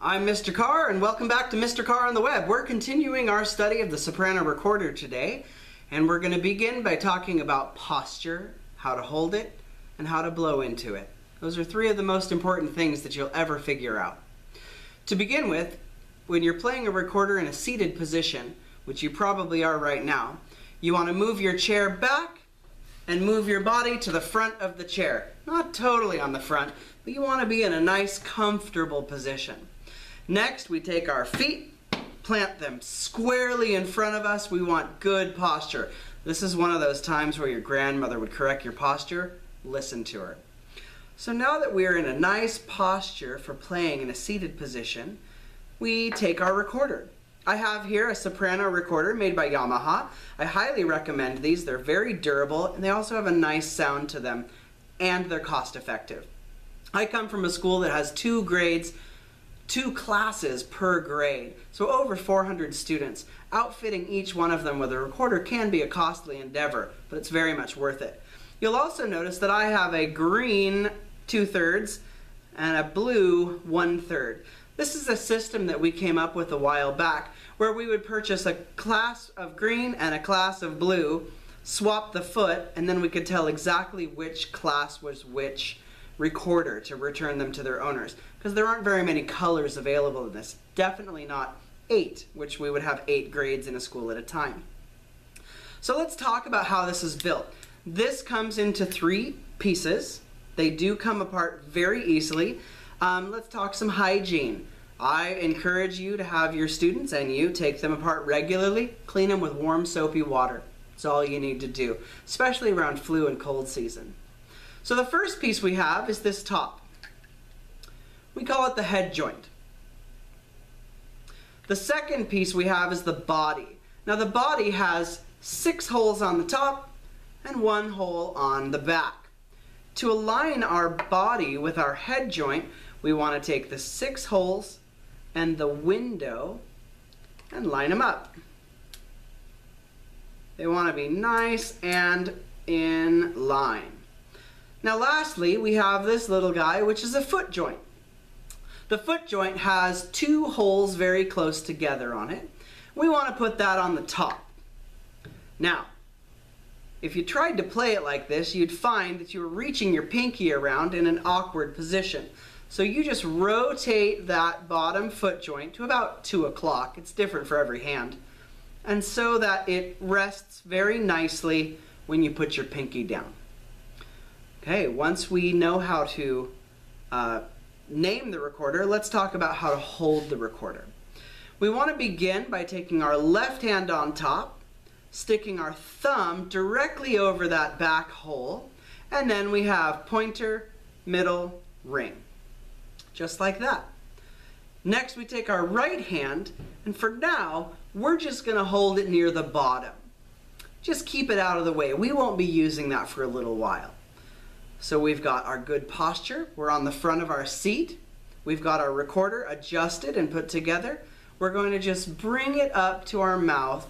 I'm Mr. Carr, and welcome back to Mr. Carr on the Web. We're continuing our study of the soprano recorder today, and we're going to begin by talking about posture, how to hold it, and how to blow into it. Those are three of the most important things that you'll ever figure out. To begin with, when you're playing a recorder in a seated position, which you probably are right now, you want to move your chair back and move your body to the front of the chair. Not totally on the front, but you want to be in a nice, comfortable position. Next, we take our feet, plant them squarely in front of us. We want good posture. This is one of those times where your grandmother would correct your posture. Listen to her. So now that we're in a nice posture for playing in a seated position, we take our recorder. I have here a soprano recorder made by Yamaha. I highly recommend these. They're very durable, and they also have a nice sound to them, and they're cost effective. I come from a school that has 2 grades, 2 classes per grade, so over 400 students. Outfitting each one of them with a recorder can be a costly endeavor, but it's very much worth it. You'll also notice that I have a green 2/3 and a blue 1/3. This is a system that we came up with a while back, where we would purchase a class of green and a class of blue, swap the foot, and then we could tell exactly which class was which recorder to return them to their owners, because there aren't very many colors available in this. Definitely not 8, which we would have 8 grades in a school at a time. So let's talk about how this is built. This comes into 3 pieces. They do come apart very easily. Let's talk some hygiene. I encourage you to have your students and you take them apart regularly. Clean them with warm soapy water. That's all you need to do, especially around flu and cold season. So the first piece we have is this top. We call it the head joint. The second piece we have is the body. Now the body has 6 holes on the top and 1 hole on the back. To align our body with our head joint, we want to take the 6 holes and the window and line them up. They want to be nice and in line. Now lastly, we have this little guy, which is a foot joint. The foot joint has 2 holes very close together on it. We want to put that on the top. Now, if you tried to play it like this, you'd find that you were reaching your pinky around in an awkward position. So you just rotate that bottom foot joint to about 2 o'clock. It's different for every hand. And so that it rests very nicely when you put your pinky down. Okay, once we know how to name the recorder, let's talk about how to hold the recorder. We want to begin by taking our left hand on top, sticking our thumb directly over that back hole, and then we have pointer, middle, ring. Just like that. Next we take our right hand, and for now, we're just going to hold it near the bottom. Just keep it out of the way. We won't be using that for a little while. So we've got our good posture. We're on the front of our seat. We've got our recorder adjusted and put together. We're going to just bring it up to our mouth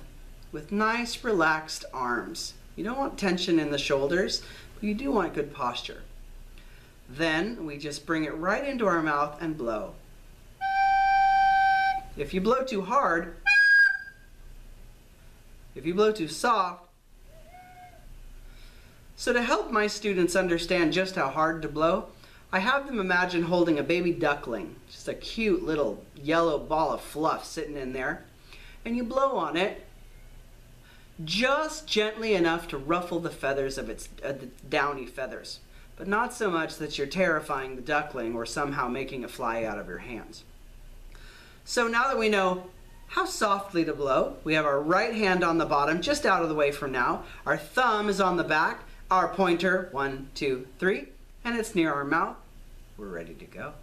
with nice relaxed arms. You don't want tension in the shoulders, but you do want good posture. Then we just bring it right into our mouth and blow. If you blow too hard, if you blow too soft. So to help my students understand just how hard to blow, I have them imagine holding a baby duckling, just a cute little yellow ball of fluff sitting in there, and you blow on it just gently enough to ruffle the feathers of its the downy feathers, but not so much that you're terrifying the duckling or somehow making it fly out of your hands. So now that we know how softly to blow, we have our right hand on the bottom, just out of the way for now. Our thumb is on the back, our pointer, 1, 2, 3, and it's near our mouth. We're ready to go.